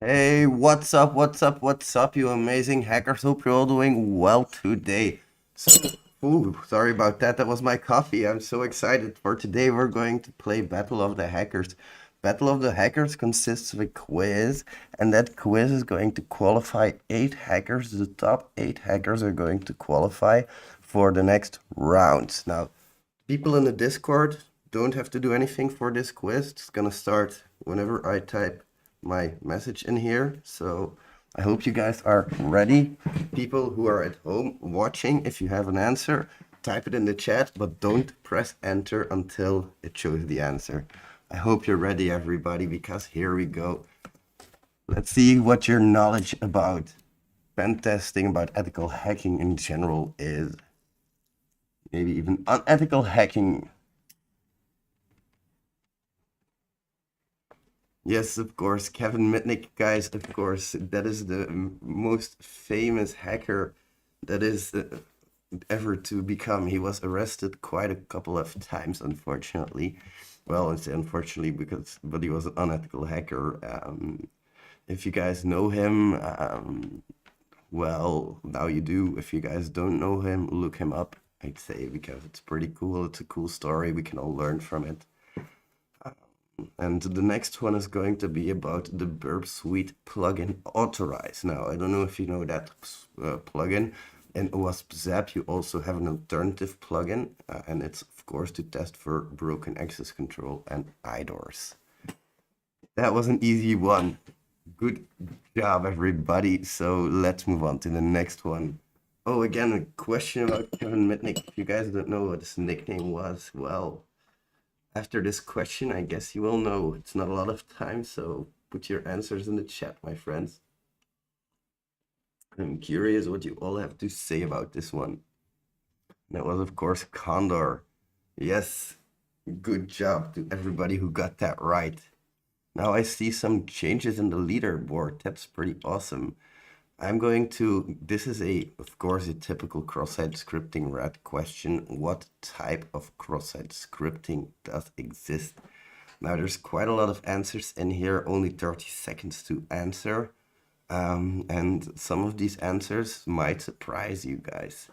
Hey, what's up? What's up? What's up, you amazing hackers? Hope you're all doing well today. So, sorry about that. That was my coffee. I'm so excited for today. We're going to play Battle of the Hackers. Battle of the Hackers consists of a quiz, and that quiz is going to qualify 8 hackers. The top 8 hackers are going to qualify for the next rounds. Now, people in the Discord don't have to do anything for this quiz. It's gonna start whenever I type my message in here. So I hope you guys are ready. People who are at home watching, if you have an answer, type it in the chat, but don't press enter until it shows the answer. I hope you're ready, everybody, because here we go. Let's see what your knowledge about pen testing, about ethical hacking in general is. Maybe even unethical hacking. Yes, of course, Kevin Mitnick, guys, of course, that is the most famous hacker that is ever to become. He was arrested quite a couple of times, unfortunately. Well, I say unfortunately but he was an unethical hacker. If you guys know him, well, now you do. If you guys don't know him, look him up, I'd say, because it's pretty cool. It's a cool story. We can all learn from it. And the next one is going to be about the Burp Suite plugin Authorize. Now, I don't know if you know that plugin. In OWASP Zap, you also have an alternative plugin, and it's, of course, to test for broken access control and IDORs. That was an easy one. Good job, everybody. So let's move on to the next one. Oh, again, a question about Kevin Mitnick. If you guys don't know what his nickname was, well, after this question, I guess you will know. It's not a lot of time, so put your answers in the chat, my friends. I'm curious what you all have to say about this one. That was, of course, Condor. Yes, good job to everybody who got that right. Now I see some changes in the leaderboard. That's pretty awesome. This is of course, a typical cross-site scripting rat question. What type of cross-site scripting does exist? Now, there's quite a lot of answers in here, only 30 seconds to answer. And some of these answers might surprise you guys.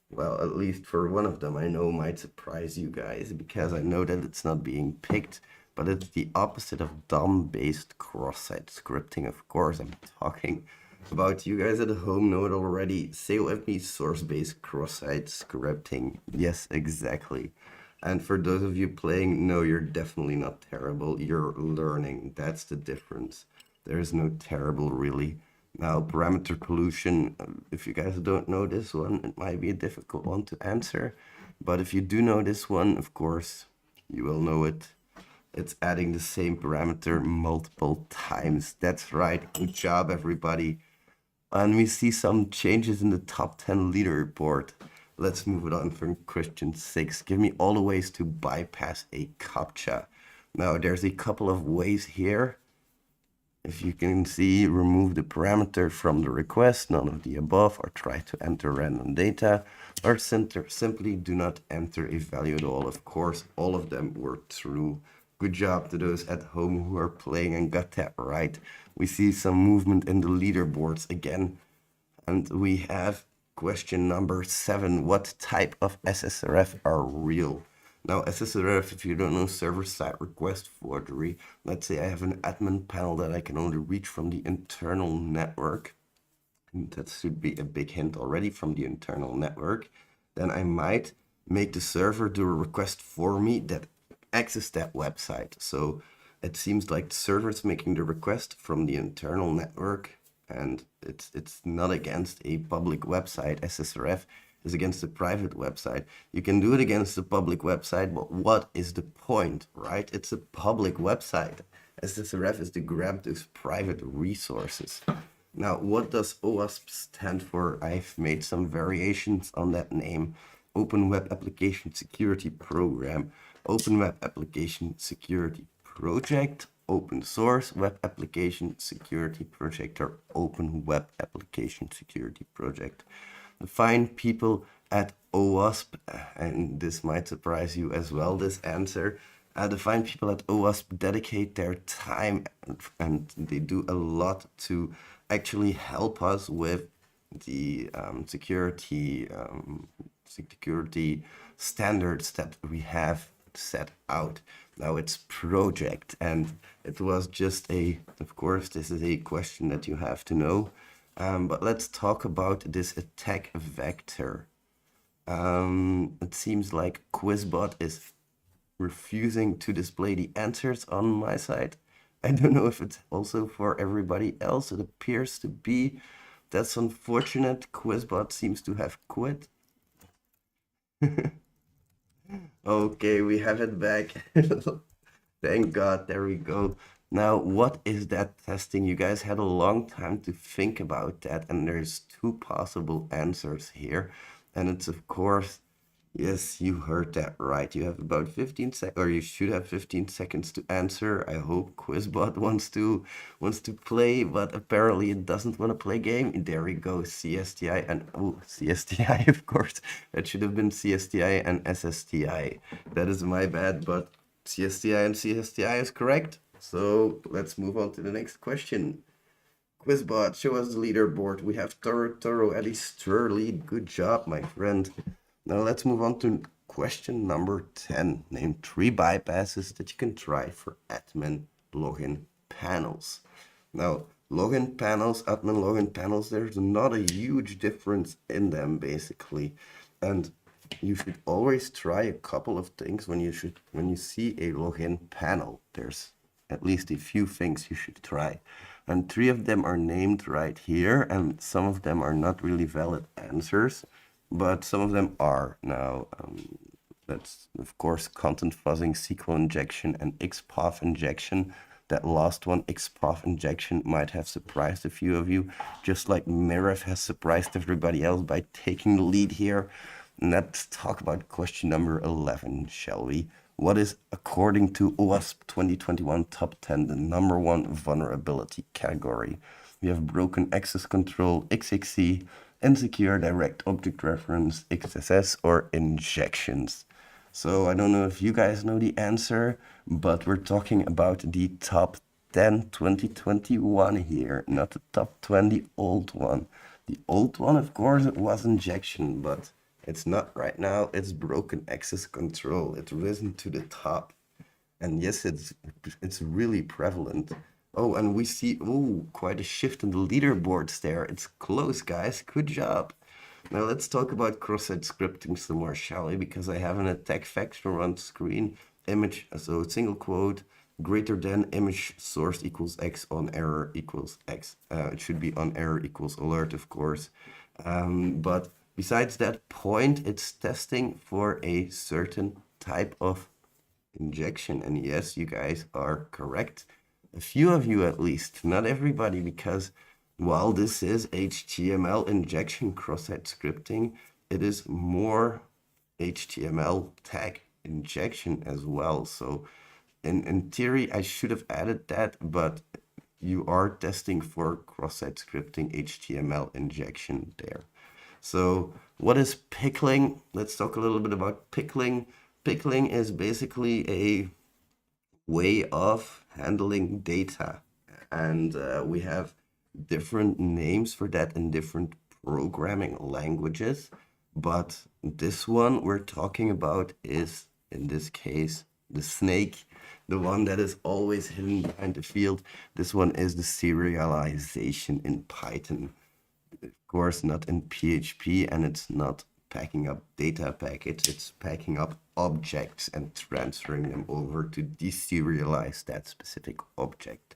Well, at least for one of them, I know might surprise you guys because I know that it's not being picked, but it's the opposite of DOM-based cross-site scripting. Of course, I'm talking about you guys at home know it already. Say with me, source-based cross-site scripting. Yes, exactly. And for those of you playing, no, you're definitely not terrible. You're learning. That's the difference. There is no terrible, really. Now, parameter pollution, if you guys don't know this one, it might be a difficult one to answer. But if you do know this one, of course, you will know it. It's adding the same parameter multiple times. That's right. Good job, everybody. And we see some changes in the top 10 leaderboard. Let's move it on from question 6. Give me all the ways to bypass a CAPTCHA. Now, there's a couple of ways here. If you can see, remove the parameter from the request, none of the above, or try to enter random data, or simply do not enter a value at all. Of course, all of them were true. Good job to those at home who are playing and got that right. We see some movement in the leaderboards again. And we have question number 7. What type of SSRF are real? Now, SSRF, if you don't know, server-side request forgery. Let's say I have an admin panel that I can only reach from the internal network. And that should be a big hint already from the internal network. Then I might make the server do a request for me that access that website. So it seems like the server is making the request from the internal network, and it's not against a public website. SSRF is against a private website. You can do it against a public website, but what is the point, right? It's a public website. SSRF is to grab those private resources. Now, what does OWASP stand for? I've made some variations on that name. Open Web Application Security Program, Open Web Application Security Project, Open Source Web Application Security Project, or Open Web Application Security Project. The fine people at OWASP, and this might surprise you as well, this answer, The fine people at OWASP dedicate their time and they do a lot to actually help us with the security standards that we have set out. Now it's project, and it was just of course, this is a question that you have to know. But let's talk about this attack vector. It seems like Quizbot is refusing to display the answers on my side. I don't know if it's also for everybody else. It appears to be. That's unfortunate. Quizbot seems to have quit. Okay, we have it back. Thank God, there we go. Now, what is that testing? You guys had a long time to think about that, and there's two possible answers here. And it's, of course, yes, you heard that right. You have about 15 seconds, or you should have 15 seconds to answer. I hope Quizbot wants to play, but apparently it doesn't want to play game. There we go, CSTI and CSTI, of course. That should have been CSTI and SSTI. That is my bad, but CSTI and CSTI is correct. So let's move on to the next question. Quizbot, show us the leaderboard. We have Toro, Eddie Sterling. Good job, my friend. Now let's move on to question number 10. Name 3 bypasses that you can try for admin login panels. Now, login panels, admin login panels, there's not a huge difference in them, basically. And you should always try a couple of things when you see a login panel. There's at least a few things you should try. And 3 of them are named right here, and some of them are not really valid answers, but some of them are. Now, that's, of course, content fuzzing, SQL injection, and XPath injection. That last one, XPath injection, might have surprised a few of you, just like Mirif has surprised everybody else by taking the lead here. And let's talk about question number 11, shall we? What is, according to OWASP 2021 Top 10, the #1 vulnerability category? We have broken access control, XXC, insecure direct object reference, XSS, or injections. So I don't know if you guys know the answer, but we're talking about the top 10 2021 here, not the top 20 old one. The old one, of course, it was injection, but it's not right now. It's broken access control. It's risen to the top. And yes, it's really prevalent. Oh, and we see, quite a shift in the leaderboards there. It's close, guys. Good job. Now let's talk about cross-site scripting some more, shall we? Because I have an attack vector on screen. Image, so single quote, greater than image source equals X on error equals X. It should be on error equals alert, of course. But besides that point, it's testing for a certain type of injection. And yes, you guys are correct. A few of you at least, not everybody, because while this is HTML injection cross-site scripting, it is more HTML tag injection as well. So in theory, I should have added that, but you are testing for cross-site scripting HTML injection there. So what is pickling? Let's talk a little bit about pickling. Pickling is basically a way of handling data, and we have different names for that in different programming languages, but this one we're talking about is, in this case, the snake, the one that is always hidden behind the field. This one is the serialization in Python. Of course, not in PHP, and it's not packing up data packets, it's packing up objects and transferring them over to deserialize that specific object.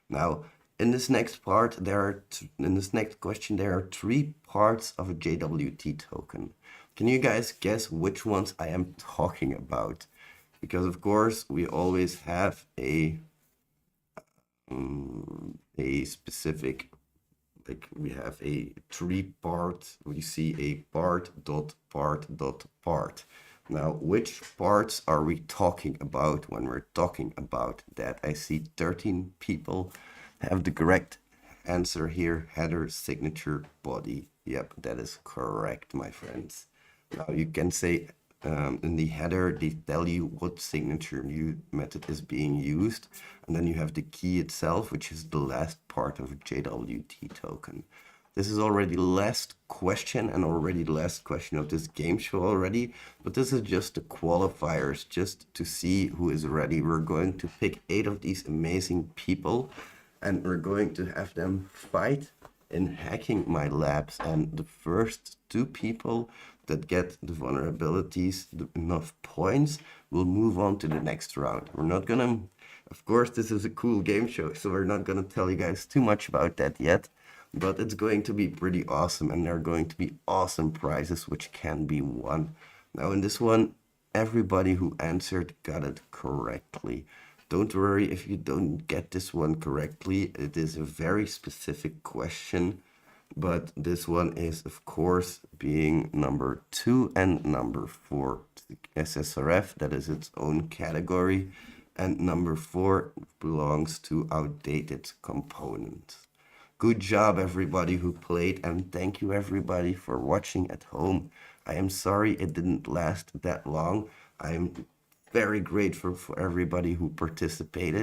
Now, in this next part, in this next question, there are 3 parts of a JWT token. Can you guys guess which ones I am talking about? Because of course, we always have a specific, like we have a 3-part, we see a part dot part dot part. Now, which parts are we talking about when we're talking about that? I see 13 people have the correct answer here. Header, signature, body. Yep, that is correct, my friends. Now you can say in the header, they tell you what signature method is being used. And then you have the key itself, which is the last part of a JWT token. This is already the last question and already the last question of this game show already. But this is just the qualifiers, just to see who is ready. We're going to pick 8 of these amazing people and we're going to have them fight in hacking my labs. And the first 2 people that get the vulnerabilities, enough points, will move on to the next round. We're not gonna, of course, this is a cool game show, so we're not gonna tell you guys too much about that yet, but it's going to be pretty awesome, and there are going to be awesome prizes which can be won. Now in this one, everybody who answered got it correctly. Don't worry if you don't get this one correctly. It is a very specific question. But this one is, of course, being number 2 and number 4. SSRF, that is its own category. And number 4 belongs to outdated components. Good job, everybody who played, and thank you, everybody, for watching at home. I am sorry it didn't last that long. I am very grateful for everybody who participated.